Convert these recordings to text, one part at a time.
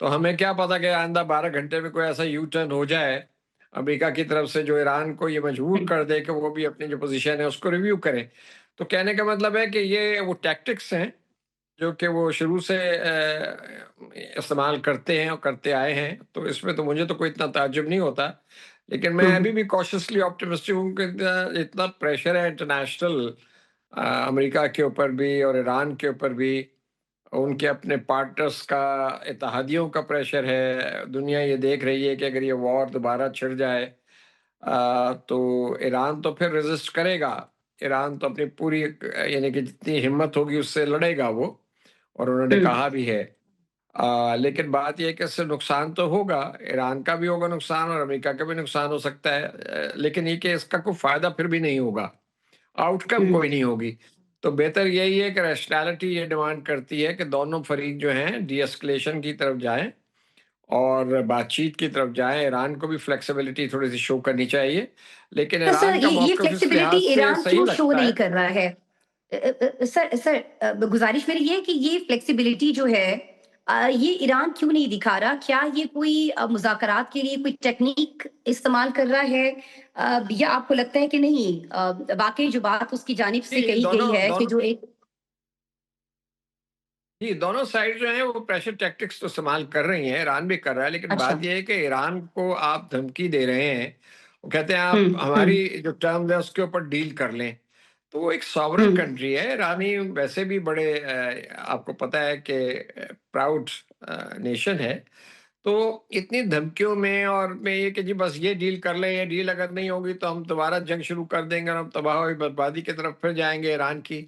تو ہمیں کیا پتا کہ آئندہ 12 گھنٹے میں کوئی ایسا یو ٹرن ہو جائے امریکہ کی طرف سے جو ایران کو یہ مجبور کر دے کہ وہ بھی اپنی جو پوزیشن ہے اس کو ریویو کرے. تو کہنے کا مطلب ہے کہ یہ وہ ٹیکٹکس ہیں جو کہ وہ شروع سے استعمال کرتے ہیں اور کرتے آئے ہیں. تو اس میں تو مجھے تو کوئی اتنا تعجب نہیں ہوتا, لیکن میں ابھی بھی کوشسلی آپٹیمسٹک ہوں کہ اتنا پریشر ہے انٹرنیشنل امریکہ کے اوپر بھی اور ایران کے اوپر بھی, ان کے اپنے پارٹنرز کا, اتحادیوں کا پریشر ہے. دنیا یہ دیکھ رہی ہے کہ اگر یہ وار دوبارہ چھڑ جائے تو ایران تو پھر ریزسٹ کرے گا. ایران تو اپنی پوری یعنی کہ جتنی ہمت ہوگی اس سے لڑے گا وہ, اور انہوں نے کہا بھی ہے. لیکن بات یہ ہے کہ اس سے نقصان تو ہوگا, ایران کا بھی ہوگا نقصان اور امریکہ کا بھی نقصان ہو سکتا ہے, لیکن یہ کہ اس کا کوئی فائدہ پھر بھی نہیں ہوگا, آؤٹ کم کوئی نہیں ہوگی. تو بہتر یہی ہے کہ ریشنلٹی یہ ڈیمانڈ کرتی ہے کہ دونوں فریق جو ہیں ڈی اسکلیشن کی طرف جائیں اور بات چیت کی طرف جائیں. ایران کو بھی فلیکسیبلٹی تھوڑی سی شو کرنی چاہیے, لیکن تو سر ایران کا یہ موقف اس فلیکسیبلٹی لحاظ سے ایران صحیح کیوں شو لگتا نہیں ہے. کر رہا ہے؟ سر گزارش میری یہ ہے کہ یہ فلیکسیبلٹی جو ہے یہ ایران کیوں نہیں دکھا رہا؟ کیا یہ کوئی مذاکرات کے لیے کوئی ٹیکنیک استعمال کر رہا ہے یا آپ کو لگتا ہے کہ نہیں واقعی جو بات اس کی جانب سے جی کہی دونوں گئی ہے کہ دونوں جو ایک جی دونوں سائڈ جو ہیں وہ پریشر ٹیکٹکس تو استعمال کر رہی ہیں, ایران بھی کر رہا ہے. لیکن اچھا بات یہ ہے کہ ایران کو آپ دھمکی دے رہے ہیں, وہ کہتے ہیں آپ ہماری جو ٹرمز ہیں اس کے اوپر ڈیل کر لیں. تو وہ ایک ساورن کنٹری ہے. ایرانی ویسے بھی بڑے آپ کو پتہ ہے کہ پراؤڈ نیشن ہے. تو اتنی دھمکیوں میں اور میں یہ کہ جی بس یہ ڈیل کر لیں, یہ ڈیل اگر نہیں ہوگی تو ہم دوبارہ جنگ شروع کر دیں گے اور ہم تباہ و بربادی کی طرف پھر جائیں گے ایران کی.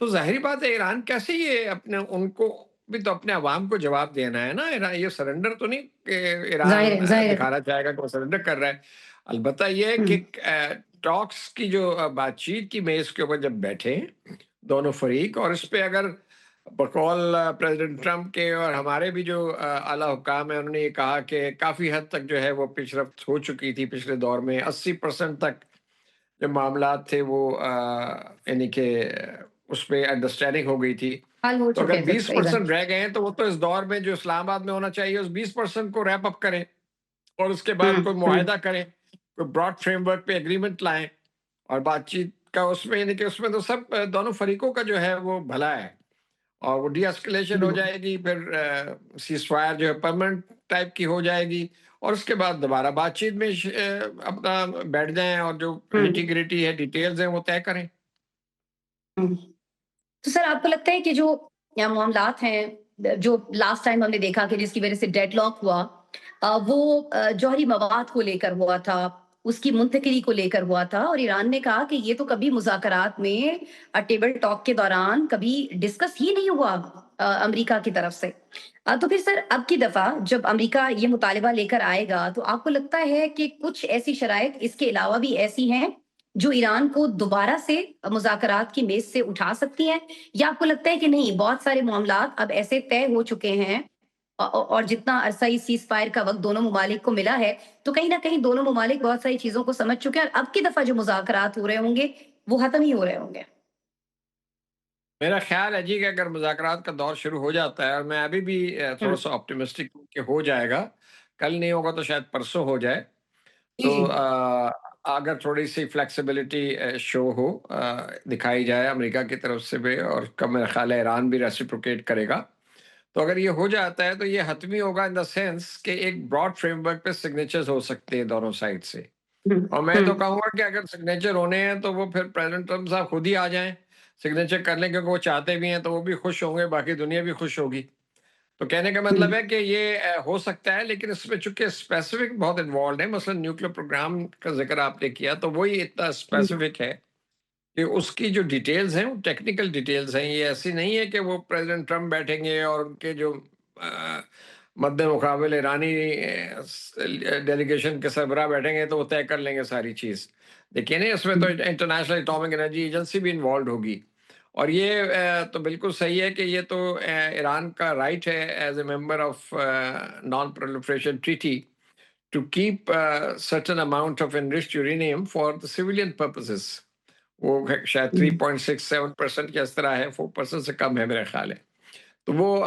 تو ظاہری بات ہے ایران کیسے یہ اپنے ان کو بھی تو اپنے عوام کو جواب دینا ہے نا. ایران یہ سرنڈر تو نہیں کہ ایران ظاہر ہے دکھانا چاہے گا کہ وہ سرنڈر کر رہا ہے. البتہ یہ ہے کہ ٹاکس کی جو بات چیت کی میز کے اوپر جب بیٹھے دونوں فریق, اور اس پہ اگر بقول پریزیڈنٹ ٹرمپ کے اور ہمارے بھی جو اعلیٰ حکام ہیں انہوں نے یہ کہا کہ کافی حد تک جو ہے وہ پیش رفت ہو چکی تھی پچھلے دور میں, 80% تک جو معاملات تھے وہ یعنی کہ اس پہ انڈرسٹینڈنگ ہو گئی تھی. حل ہو تو اگر چکے تھے, صحیح 20% بات. رہ گئے ہیں تو وہ تو اس دور میں جو اسلام آباد میں ہونا چاہیے اس 20% کو ریپ اپ کریں اور اس کے بعد کوئی معاہدہ کریں, کوئی براڈ فریم ورک پہ ایگریمنٹ لائیں اور بات چیت کا اس میں یعنی کہ اس میں تو سب دونوں فریقوں کا جو ہے وہ بھلا ہے, اور وہ ڈی اسکلیشن ہو جائے گی. پھر سیز فائر جو ہے پرماننٹ ٹائپ کی ہو جائے گی, اور اس کے بعد دوبارہ بات چیت میں اپنا بیٹھ جائیں اور جو نیٹی گریٹی ہے ڈیٹیلز ہیں وہ طے کریں. تو سر آپ کو لگتا ہے کہ جو معاملات ہیں جو لاسٹ ٹائم ہم نے دیکھا کہ جس کی وجہ سے ڈیڈ لاک ہوا وہ جوہری مواد کو لے کر ہوا تھا, اس کی منتقلی کو لے کر ہوا تھا, اور ایران نے کہا کہ یہ تو کبھی مذاکرات میں ٹیبل ٹاک کے دوران کبھی ڈسکس ہی نہیں ہوا امریکہ کی طرف سے. تو پھر سر اب کی دفعہ جب امریکہ یہ مطالبہ لے کر آئے گا تو آپ کو لگتا ہے کہ کچھ ایسی شرائط اس کے علاوہ بھی ایسی ہیں جو ایران کو دوبارہ سے مذاکرات کی میز سے اٹھا سکتی ہیں, یا آپ کو لگتا ہے کہ نہیں بہت سارے معاملات اب ایسے طے ہو چکے ہیں اور جتنا عرصہ سیز فائر کا وقت دونوں ممالک کو ملا ہے تو کہیں نہ کہیں دونوں ممالک بہت ساری چیزوں کو سمجھ چکے ہیں اور اب کی دفعہ جو مذاکرات ہو رہے ہوں گے وہ ختم ہی ہو رہے ہوں گے؟ میرا خیال ہے جی کہ اگر مذاکرات کا دور شروع ہو جاتا ہے, اور میں ابھی بھی تھوڑا سا آپٹیمسٹک کہ ہو جائے گا, کل نہیں ہوگا تو شاید پرسوں ہو جائے, تو اگر تھوڑی سی فلیکسیبلٹی شو ہو دکھائی جائے امریکہ کی طرف سے بھی, اور کم میرا خیال ہے ایران بھی ریسیپروکیٹ کرے گا, تو اگر یہ ہو جاتا ہے تو یہ حتمی ہوگا ان دا سینس کہ ایک براڈ فریم ورک پہ سگنیچرز ہو سکتے ہیں دونوں سائڈ سے. اور میں تو کہوں گا کہ اگر سگنیچر ہونے ہیں تو وہ پھر پریزیڈنٹ ٹرمپ صاحب خود ہی آ جائیں, سگنیچر کر لیں, کیونکہ وہ چاہتے بھی ہیں تو وہ بھی خوش ہوں گے, باقی دنیا بھی خوش ہوگی. تو کہنے کا مطلب ہے کہ یہ ہو سکتا ہے, لیکن اس میں چونکہ اسپیسیفک بہت انوالوڈ ہے, مثلا نیوکلیر پروگرام کا ذکر آپ نے کیا تو وہی اتنا اسپیسیفک ہے کہ اس کی جو ڈیٹیلز ہیں وہ ٹیکنیکل ڈیٹیلز ہیں. یہ ایسی نہیں ہے کہ وہ پریزیڈنٹ ٹرمپ بیٹھیں گے اور ان کے جو مد مقابل ایرانی ڈیلیگیشن کے سربراہ بیٹھیں گے تو وہ طے کر لیں گے ساری چیز. دیکھیے نا اس میں تو انٹرنیشنل اٹامک انرجی ایجنسی بھی انوالوڈ ہوگی, اور یہ تو بالکل صحیح ہے کہ یہ تو ایران کا رائٹ ہے as a member of non proliferation treaty to keep certain amount of enriched uranium for the civilian purposes. وہ شاید 3.67% کے اس طرح ہے, 4% سے کم ہے میرا خیال ہے. تو وہ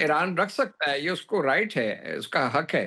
ایران رکھ سکتا ہے، یہ اس کو رائٹ ہے، اس کا حق ہے،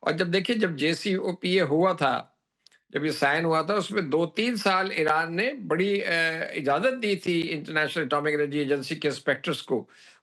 اور جب دیکھیے جب JCPOA ہوا تھا، جب یہ سائن ہوا تھا، اس میں 2-3 سال ایران نے بڑی اجازت دی تھی انٹرنیشنل اٹامک انرجی ایجنسی کے انسپیکٹرز کو،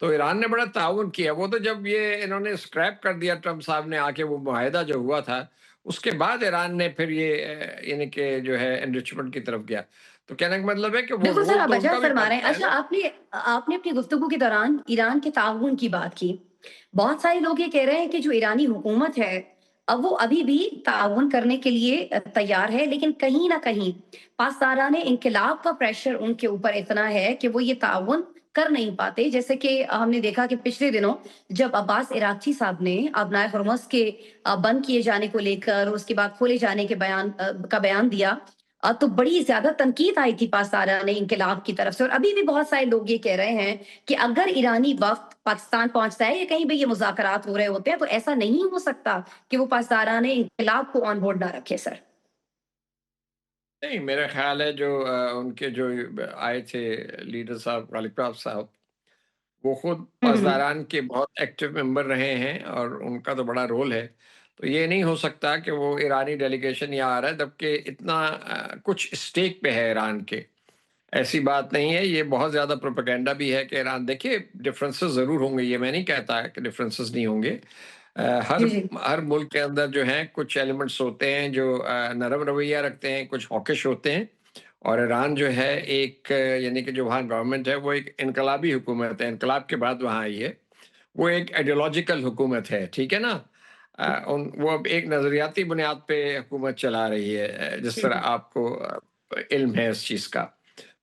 تو ایران نے بڑا تعاون کیا. وہ تو جب یہ انہوں نے اسکریپ کر دیا ٹرمپ صاحب نے آ کے، وہ معاہدہ جو ہوا تھا، اس کے بعد ایران نے پھر یہ یعنی کہ جو ہے انرچمنٹ کی طرف گیا. تو کہنے کا مطلب ہے کہ وہ بالکل سر رول آپ تو ان بجا کا بھی فرما رہے ہیں. بنتا ہے اچھا نا. آپ نے اپنی گفتگو کے دوران ایران کے تعاون کی بات کی. بہت سارے لوگ یہ کہہ رہے ہیں کہ جو ایرانی حکومت ہے اب وہ ابھی بھی تعاون کرنے کے لیے تیار ہے، لیکن کہیں نہ کہیں پاسداران انقلاب کا پریشر ان کے اوپر اتنا ہے کہ وہ یہ تعاون کر نہیں پاتے. جیسے کہ ہم نے دیکھا کہ پچھلے دنوں جب عباس عراقچی صاحب نے ابنائے ہرمز کے بند کیے جانے کو لے کر اور اس کے بعد کھولے جانے کے بیان دیا، تو بڑی زیادہ تنقید آئی تھی پاسداران انقلاب کی طرف سے. اور ابھی بھی بہت سارے لوگ یہ کہہ رہے ہیں کہ اگر ایرانی وفد پاکستان پہنچتا ہے یا کہیں بھی یہ مذاکرات ہو رہے ہوتے ہیں تو ایسا نہیں ہو سکتا کہ وہ پاسداران انقلاب کو آن بورڈ نہ رکھے. سر نہیں، میرا خیال ہے جو ان کے جو آئے تھے لیڈر صاحب غالب راف صاحب، وہ خود ہوں پاسداران کے بہت ایکٹیو ممبر رہے ہیں اور ان کا تو بڑا رول ہے. تو یہ نہیں ہو سکتا کہ وہ ایرانی ڈیلیگیشن یہاں آ رہا ہے جبکہ اتنا کچھ اسٹیک پہ ہے ایران کے. ایسی بات نہیں ہے، یہ بہت زیادہ پروپیگنڈا بھی ہے کہ ایران، دیکھیے ڈفرینسز ضرور ہوں گے، یہ میں نہیں کہتا کہ ڈفرینسز نہیں ہوں گے. ہر جی جی ہر ملک کے اندر جو ہیں کچھ ایلیمنٹس ہوتے ہیں جو نرم رویہ رکھتے ہیں، کچھ ہاکش ہوتے ہیں. اور ایران جو ہے ایک یعنی کہ جو وہاں گورنمنٹ ہے وہ ایک انقلابی حکومت ہے، انقلاب کے بعد وہاں آئی ہے. وہ ایک آئیڈیولوجیکل حکومت ہے، ٹھیک ہے نا. وہ اب ایک نظریاتی بنیاد پہ حکومت چلا رہی ہے، جس طرح آپ کو علم ہے اس چیز کا.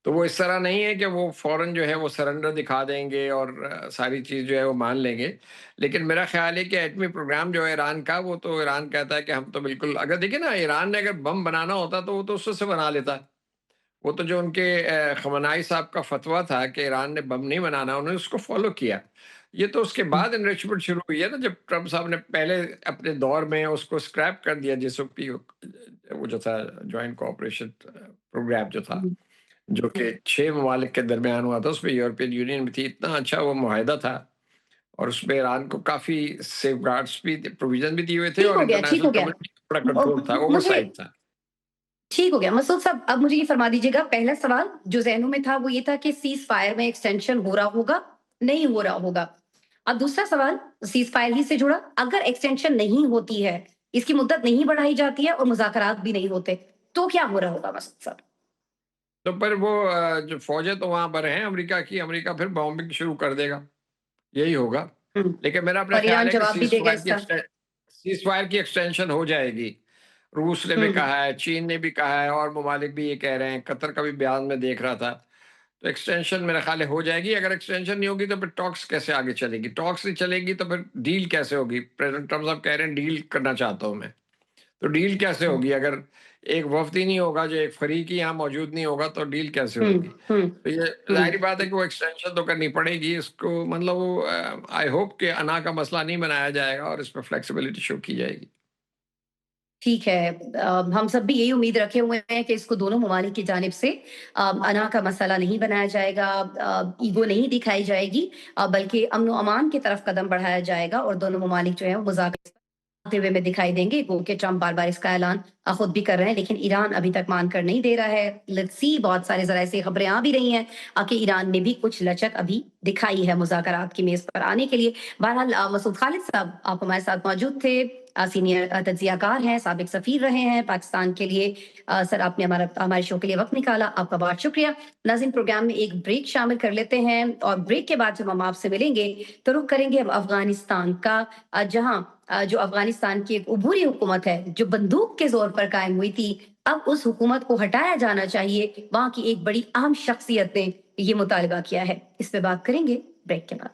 تو وہ اس طرح نہیں ہے کہ وہ فوراً جو ہے وہ سرنڈر دکھا دیں گے اور ساری چیز جو ہے وہ مان لیں گے. لیکن میرا خیال ہے کہ ایٹمی پروگرام جو ہے ایران کا، وہ تو ایران کہتا ہے کہ ہم تو بالکل، اگر دیکھیں نا ایران نے اگر بم بنانا ہوتا تو وہ تو اس سے بنا لیتا. وہ تو جو ان کے خمینائی صاحب کا فتویٰ تھا کہ ایران نے بم نہیں بنانا، انہوں نے اس کو فالو کیا. یہ تو اس کے بعد انریچمنٹ شروع ہوئی ہے نا، جب ٹرمپ صاحب نے پہلے اپنے دور میں اس کو اسکریپ کر دیا، JCPOA وہ جو تھا جوائنٹ کوآپریشن پروگرام جو تھا، جو کہ 6 ممالک کے درمیان ہوا تھا، اس میں یورپین یونین بھی تھی. اتنا اچھا وہ معاہدہ تھا اور اس میں ایران کو کافی سیف گارڈز بھی، پروویژن بھی دیے ہوئے تھے ٹھیک اور ہو گیا ٹھیک انٹرنیشنل ہو گیا. کمیونٹی کا بڑا کنٹرول تھا، اوور مجھے سائٹ تھا. ٹھیک ہو گیا مسعود صاحب. اب مجھے یہ فرما دیجیے گا، پہلا سوال جو ذہنوں میں تھا وہ یہ تھا کہ سیز فائر میں ایکسٹینشن ہو رہا ہوگا نہیں ہو رہا ہوگا. اب دوسرا سوال سیز فائر ہی سے جڑا، اگر ایکسٹینشن نہیں ہوتی ہے، اس کی مدت نہیں بڑھائی جاتی ہے اور مذاکرات بھی نہیں ہوتے تو کیا ہو رہا ہوگا مسعود صاحب؟ تو پر وہ جو فوجیں تو وہاں پر ہیں امریکہ کی، امریکہ پھر بامبنگ شروع کر دے گا، یہی ہوگا. ہم، لیکن میرا اپنا اور خیال ایران ہے کہ جواب بھی دے گا اس کا. سیز فائر کی ایکسٹینشن ہو جائے گی. روس نے بھی ہم، کہا ہے، چین نے بھی کہا ہے، اور ممالک بھی یہ کہہ رہے ہیں. قطر کا بھی بیان میں دیکھ رہا تھا. تو ایکسٹینشن میرا خیال ہے ہو جائے گی. اگر ایکسٹینشن نہیں ہوگی تو پھر ٹاکس کیسے آگے چلے گی؟ ٹاکس نہیں چلے گی تو پھر ڈیل کیسے ہوگی؟ پریزیڈنٹ ٹرمپ صاحب کہہ رہے ہیں ڈیل کرنا چاہتا ہوں میں. تو ڈیل کیسے ہوگی اگر ایک وفد ہی نہیں ہوگا، جو ایک فریق ہی یہاں موجود نہیں ہوگا، تو ڈیل کیسے ہم، ہوگی؟ ہم، تو یہ ہم. ظاہری بات ہے کہ وہ ایکسٹینشن تو کرنی پڑے گی. اس کو مطلب وہ آئی ہوپ کہ انا کا مسئلہ نہیں بنایا جائے گا اور اس پہ فلیکسیبلٹی شو کی جائے گی. ٹھیک ہے. ہم سب بھی یہی امید رکھے ہوئے ہیں کہ اس کو دونوں ممالک کی جانب سے انا کا مسئلہ نہیں بنایا جائے گا، ایگو نہیں دکھائی جائے گی، بلکہ امن و امان کی طرف قدم بڑھایا جائے گا اور دونوں ممالک جو ہیں وہ مذاکرات ہوتے ہوئے میں دکھائی دیں گے. کہ ٹرمپ بار بار اس کا اعلان خود بھی کر رہے ہیں لیکن ایران ابھی تک مان کر نہیں دے رہا ہے. لیٹس سی، بہت سارے ذرائع سے خبریں آ بھی رہی ہیں کہ ایران نے بھی کچھ لچک ابھی دکھائی ہے مذاکرات کی میز پر آنے کے لیے. بہرحال مسعود خالد صاحب آپ ہمارے ساتھ موجود تھے، سینئر تجزیہ کار ہیں، سابق سفیر رہے ہیں پاکستان کے لیے. سر آپ نے ہمارے شو کے لیے وقت نکالا، آپ کا بہت شکریہ. ناظرین پروگرام میں ایک بریک شامل کر لیتے ہیں اور بریک کے بعد جب ہم آپ سے ملیں گے تو رخ کریں گے ہم افغانستان کا، جہاں جو افغانستان کی ایک عبوری حکومت ہے جو بندوق کے زور پر قائم ہوئی تھی، اب اس حکومت کو ہٹایا جانا چاہیے. وہاں کی ایک بڑی اہم شخصیت نے یہ مطالبہ کیا ہے. اس پہ بات کریں گے بریک کے بعد.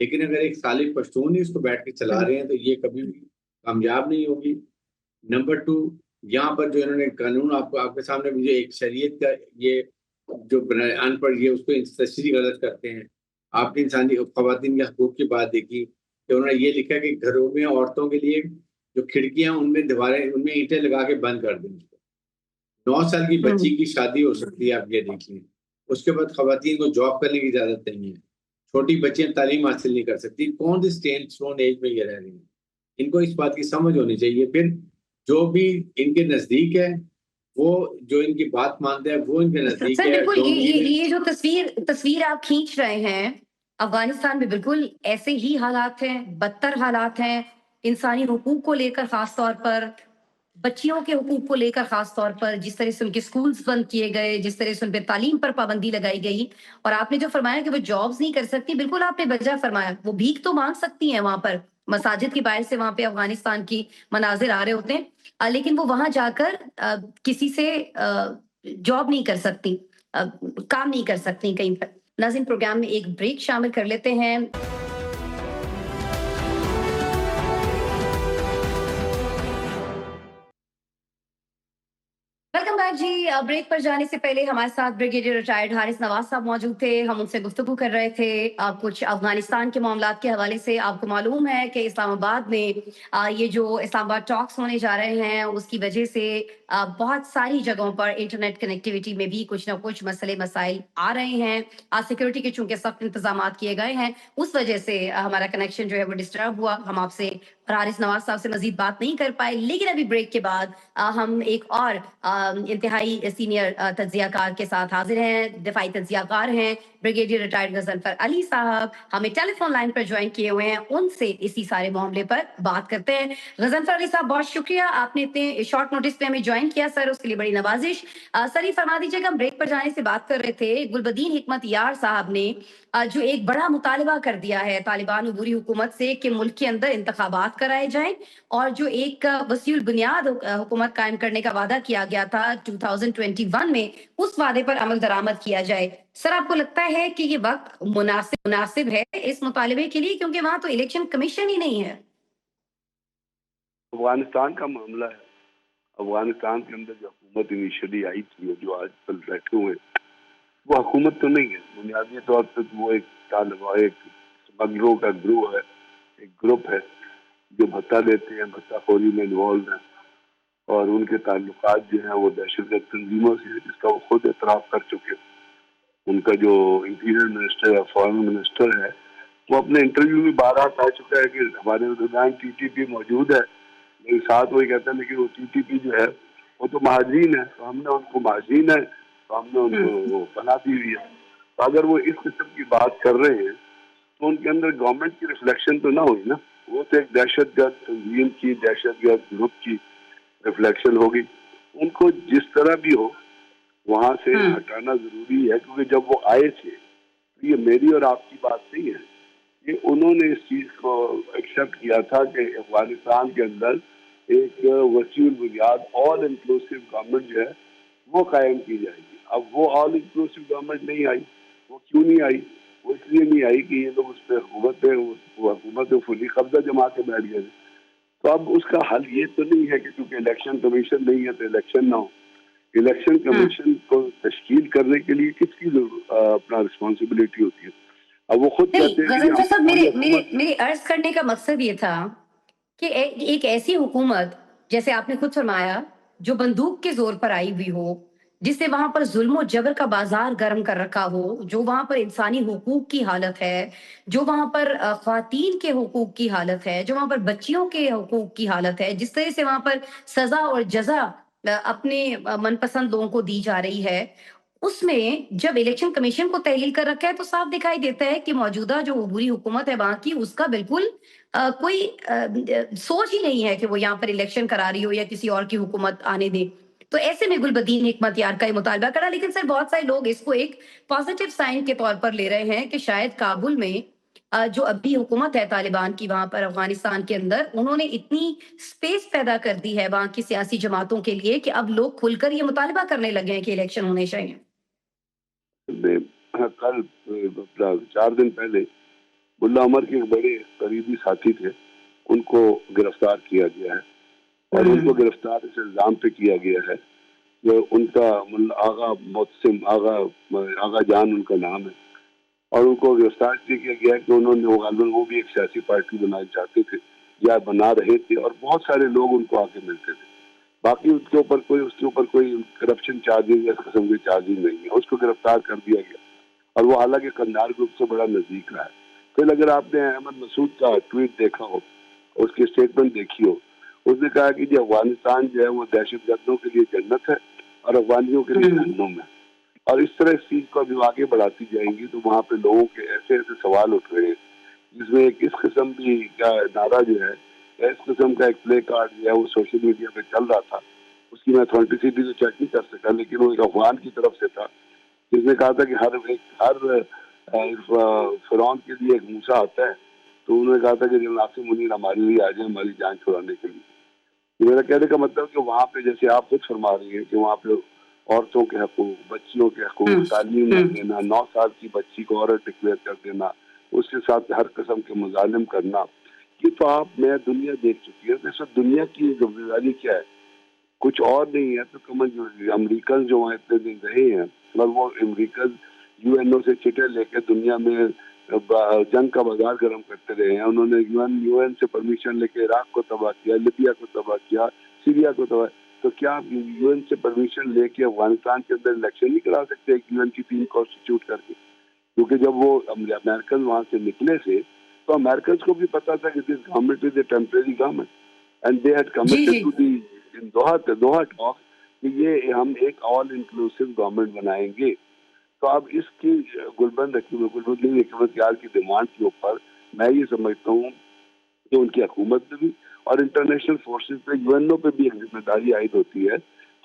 لیکن اگر ایک صالح پشتون ہی اس کو بیٹھ کے چلا رہے ہیں تو یہ کبھی بھی کامیاب نہیں ہوگی. نمبر 2, یہاں پر جو انہوں نے قانون آپ کے سامنے مجھے ایک شریعت کا یہ جو ان پڑھ یہ اس کو تشریح غلط کرتے ہیں. آپ نے انسانی خواتین کے حقوق کی بات دیکھی کہ انہوں نے یہ لکھا کہ گھروں میں عورتوں کے لیے جو کھڑکیاں ان میں دیواریں ان میں اینٹیں لگا کے بند کر دیں. 9 سال کی بچی کی شادی ہو سکتی ہے, آپ یہ دیکھ لیں. اس کے بعد خواتین کو جاب کرنے کی اجازت نہیں ہے, چھوٹی بچیاں تعلیم حاصل نہیں کر سکتی. کون سی اسٹون ایج میں یہ رہ رہی ہیں؟ ان کو اس بات کی سمجھ ہونی چاہیے. پھر جو بھی ان کے نزدیک ہے وہ جو ان کی بات مانتے ہیں وہ ان کے نزدیک سر ہے. بالکل یہ جو تصویر آپ کھینچ رہے ہیں افغانستان میں بالکل ایسے ہی حالات ہیں, بدتر حالات ہیں انسانی حقوق کو لے کر, خاص طور پر بچیوں کے حقوق کو لے کر, خاص طور پر جس طرح سے ان کے سکولز بند کیے گئے, جس طرح سے ان پہ تعلیم پر پابندی لگائی گئی. اور آپ نے جو فرمایا کہ وہ جابز نہیں کر سکتی, بالکل آپ نے بجا فرمایا. وہ بھیک تو مانگ سکتی ہیں وہاں پر, مساجد کے باہر سے وہاں پہ افغانستان کی مناظر آ رہے ہوتے ہیں, لیکن وہ وہاں جا کر کسی سے جاب نہیں کر سکتی, کام نہیں کر سکتی کہیں پر. ناظرین پروگرام میں ایک بریک شامل کر لیتے ہیں. ویلکم بیک جی. بریک پر جانے سے پہلے ہمارے ساتھ بریگیڈیئر ریٹائرڈ حارث نواز صاحب موجود تھے. ہم ان سے گفتگو کر رہے تھے کچھ افغانستان کے معاملات کے حوالے سے. آپ کو معلوم ہے کہ اسلام آباد میں یہ جو اسلام آباد ٹاکس ہونے جا رہے ہیں اس کی وجہ سے بہت ساری جگہوں پر انٹرنیٹ کنیکٹیوٹی میں بھی کچھ نہ کچھ مسائل آ رہے ہیں. سیکورٹی کے چونکہ سخت انتظامات کیے گئے ہیں, اس وجہ سے ہمارا کنیکشن جو ہے وہ ڈسٹرب ہوا. ہم آپ سے حارث نواز صاحب سے مزید بات نہیں کر پائے, لیکن ابھی بریک کے بعد ہم ایک اور انتہائی سینئر تجزیہ کار کے ساتھ حاضر ہیں. دفاعی تجزیہ کار ہیں بریگیڈیئر ریٹائرڈ غضنفر علی صاحب, ہمیں ٹیلی فون لائن پر جوائن کیے ہوئے ہیں. ان سے اسی سارے معاملے پر بات کرتے ہیں. غضنفر علی صاحب بہت شکریہ, آپ نے اتنے شارٹ نوٹس پہ ہمیں جوائن کیا سر, اس کے لیے بڑی نوازش. سر یہ فرما دیجیے کہ ہم بریک پر جانے سے بات کر رہے تھے, گلبدین حکمت یار صاحب نے جو ایک بڑا مطالبہ کر دیا ہے طالبان عبوری حکومت سے کہ ملک کے اندر انتخابات کرائے جائیں, اور جو ایک وسیع البنیاد حکومت قائم کرنے کا وعدہ کیا گیا تھا 2021 میں, اس وعدے پر عمل درآمد کیا جائے. سر آپ کو لگتا ہے کہ یہ وقت مناسب ہے اس مطالبے کے لیے, کیونکہ وہاں تو الیکشن کمیشن ہی نہیں ہے. افغانستان کا معاملہ ہے. افغانستان کے اندر جو حکومت انیشلی آئی تھی جو آج کل بیٹھے ہوئے وہ حکومت تو نہیں ہے. بنیادی طور پہ وہ ایک اسمگلروں کا گروہ ہے, ایک گروپ ہے جو بھتہ دیتے ہیں, بھتہ خوری میں انوالو ہیں, اور ان کے تعلقات جو ہیں وہ دہشت گرد تنظیموں سے, جس کا وہ خود اعتراف کر چکے. ان کا جو انٹیریئر منسٹر ہے, فارن منسٹر ہے, وہ اپنے انٹرویو میں بارہا کہہ چکا ہے کہ ہمارے درمیان ٹی ٹی پی موجود ہے, لیکن ساتھ وہی کہتا ہے لیکن وہ ٹی ٹی پی جو ہے وہ تو مہاجرین ہے, تو ہم نے ان کو مہاجرین ہے تو ہم نے ان کو وہ بنا دی ہوئی ہے. تو اگر وہ اس قسم کی بات کر رہے ہیں تو ان کے اندر گورنمنٹ کی ریفلیکشن تو نہ ہوئی نا, وہ تو ایک دہشت گرد تنظیم کی, دہشت گرد گروپ کی ریفلیکشن ہوگی. ان کو جس طرح بھی ہو وہاں سے ہٹانا ضروری ہے, کیونکہ جب وہ آئے تھے تو یہ میری اور آپ کی بات نہیں ہے, یہ انہوں نے اس چیز کو ایکسیپٹ کیا تھا کہ افغانستان کے اندر ایک وسیع البنیاد آل انکلوسیو گورنمنٹ جو ہے وہ قائم کی جائے گی. اب وہ آل انکلوسیو گورنمنٹ نہیں آئی. وہ کیوں نہیں آئی؟ وہ اس لیے نہیں آئی کہ یہ لوگ اس پہ حکومت فلی قبضہ جما کے بیٹھ گئے. تو اب اس کا حل یہ تو نہیں ہے کہ کیونکہ الیکشن کمیشن نہیں ہے تو الیکشن نہ ہو. الیکشن کمیشن کو تشکیل کرنے کے لیے کس کی اپنا رسپانسبلٹی ہوتی ہے. اب وہ خود کہتے ہیں غضنفر صاحب میرے عرض کرنے کا مقصد یہ تھا کہ ایک ایسی حکومت جیسے آپ نے خود فرمایا جو بندوق کے زور پر آئی ہوئی ہو, جس نے وہاں پر ظلم و جبر کا بازار گرم کر رکھا ہو, جو وہاں پر انسانی حقوق کی حالت ہے, جو وہاں پر خواتین کے حقوق کی حالت ہے, جو وہاں پر بچیوں کے حقوق کی حالت ہے, جس طرح سے وہاں پر سزا اور جزا اپنے من پسند لوگوں کو دی جا رہی ہے, اس میں جب الیکشن کمیشن کو تحلیل کر رکھا ہے تو صاف دکھائی دیتا ہے کہ موجودہ جو عبوری حکومت ہے وہاں کی, اس کا بالکل کوئی سوچ ہی نہیں ہے کہ وہ یہاں پر الیکشن کرا رہی ہو یا کسی اور کی حکومت آنے دے. تو ایسے میں گلبدین حکمت یار کا یہ مطالبہ کرا, لیکن سر بہت سارے لوگ اس کو ایک پازیٹیو سائن کے طور پر لے رہے ہیں کہ شاید کابل میں جو اب بھی حکومت ہے طالبان کی وہاں پر افغانستان کے اندر, انہوں نے اتنی سپیس پیدا کر دی ہے وہاں کی سیاسی جماعتوں کے لیے کہ اب لوگ کھل کر یہ مطالبہ کرنے لگے ہیں کہ الیکشن ہونے چاہیے. کل 4 دن پہلے ملا عمر کے ایک بڑے قریبی ساتھی تھے، ان کو گرفتار کیا گیا ہے، اور ان کو گرفتار اس الزام پہ کیا گیا ہے جو ان کا آغا محتسم آغا جان ان کا نام ہے، اور ان کو گرفتار کیا گیا ہے کہ انہوں نے غالباً وہ بھی ایک سیاسی پارٹی بنانا چاہتے تھے یا بنا رہے تھے، اور بہت سارے لوگ ان کو آگے ملتے تھے. باقی اس کے اوپر کوئی کرپشن چارجز یا اس قسم کے چارجز نہیں ہے. اس کو گرفتار کر دیا گیا، اور وہ حالانکہ قندھار گروپ سے بڑا نزدیک رہا ہے. پھر اگر آپ نے احمد مسعود کا ٹویٹ دیکھا ہو، اس کی اسٹیٹمنٹ دیکھی ہو، اس نے کہا کہ افغانستان جو ہے وہ دہشت گردوں کے لیے جنت ہے اور افغانیوں کے لیے جہنم ہے. اور اس طرح اس چیز کو ابھی آگے بڑھاتی جائیں گی تو وہاں پہ لوگوں کے ایسے ایسے سوال اٹھ رہے ہیں جس میں ایک اس قسم کی کا نعرہ جو ہے، اس قسم کا ایک پلے کارڈ جو ہے وہ سوشل میڈیا پہ چل رہا تھا. اس کی میں اتھینٹسٹی تو چیک نہیں کر سکا، لیکن وہ ایک افغان کی طرف سے تھا جس نے کہا تھا کہ ہر فرعون کے لیے ایک موسیٰ آتا ہے. تو انہوں نے کہا تھا کہ جنرل ناصر منیر ہمارے لیے آ جائیں ہماری جان چھڑانے کے لیے. میرا کہنے کا مطلب کہ وہاں پہ جیسے آپ خود فرما رہی ہیں کہ وہاں پہ عورتوں کے حقوق، بچیوں کے حقوق، تعلیم نہ دینا، 9 سال کی بچی کو عورت ڈکلیئر کر دینا، اس کے ساتھ ہر قسم کے مظالم کرنا، یہ تو آپ میں دنیا دیکھ چکی ہے. اس وقت دنیا کی ذمہ داری کیا ہے؟ کچھ اور نہیں ہے تو امریکن جو وہاں اتنے دن رہے ہیں، اور وہ امریکن UN سے چٹے لے کے دنیا میں جنگ کا بازار گرم کرتے رہے ہیں. انہوں نے UN سے پرمیشن لے کے عراق کو تباہ کیا، لیبیا کو تباہ کیا، سیریا کو تباہ. تو کیا آپ UN سے پرمیشن لے کے افغانستان کے اندر الیکشن نہیں کرا سکتے ایک UN کی ٹیم کانسٹیٹیوٹ کر کے؟ کیونکہ جب وہ امریکن وہاں سے نکلے تھے تو امریکنز کو بھی پتا تھا کہ this government is a temporary government and they had committed to the Doha talk کہ یہ ہم ایک آل انکلوسیو گورنمنٹ بنائیں گے. تو اب اس کی گلبند حکمت یار کی ڈیمانڈ کے اوپر میں یہ سمجھتا ہوں کہ ان کی حکومت پہ بھی اور انٹرنیشنل فورسز پہ، UN پہ بھی ایک ذمہ داری عائد ہوتی ہے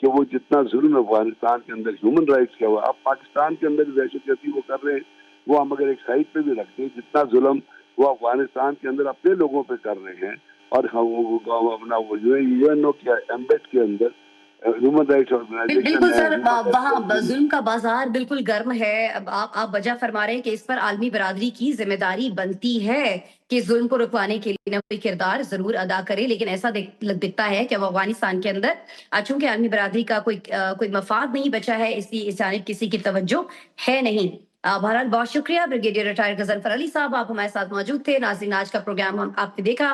کہ وہ جتنا ظلم افغانستان کے اندر ہیومن رائٹس کیا ہوا، اب پاکستان کے اندر دہشت گردی وہ کر رہے ہیں، وہ ہم اگر ایک سائڈ پہ بھی رکھتے ہیں، جتنا ظلم وہ افغانستان کے اندر اپنے لوگوں پہ کر رہے ہیں، اور اپنا وہ UN کے ایمبیٹ کے اندر ہیومن رائٹس آرگنائزیشن بالکل ہے. سر، وہاں ظلم کا بازار بالکل گرم ہے. اب آپ وجہ فرما رہے ہیں کہ اس پر عالمی برادری کی ذمہ داری بنتی ہے کہ ظلم کو رکوانے کے لیے نہ کوئی کردار ضرور ادا کرے. لیکن ایسا دکھتا ہے کہ اب افغانستان کے اندر چونکہ عالمی برادری کا کوئی مفاد نہیں بچا ہے، اس لیے اس جانب کسی کی توجہ ہے نہیں. بہرحال بہت شکریہ بریگیڈیئر ریٹائر غضنفر علی صاحب، آپ ہمارے ساتھ موجود تھے. ناظرین، آج کا پروگرام آپ نے دیکھا.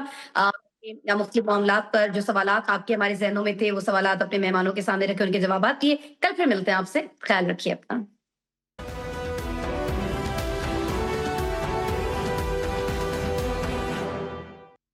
مختلف معاملات پر جو سوالات آپ کے ہمارے ذہنوں میں تھے، وہ سوالات اپنے مہمانوں کے سامنے رکھے، ان کے جوابات دیے. کل پھر ملتے ہیں آپ سے. خیال رکھیے اپنا.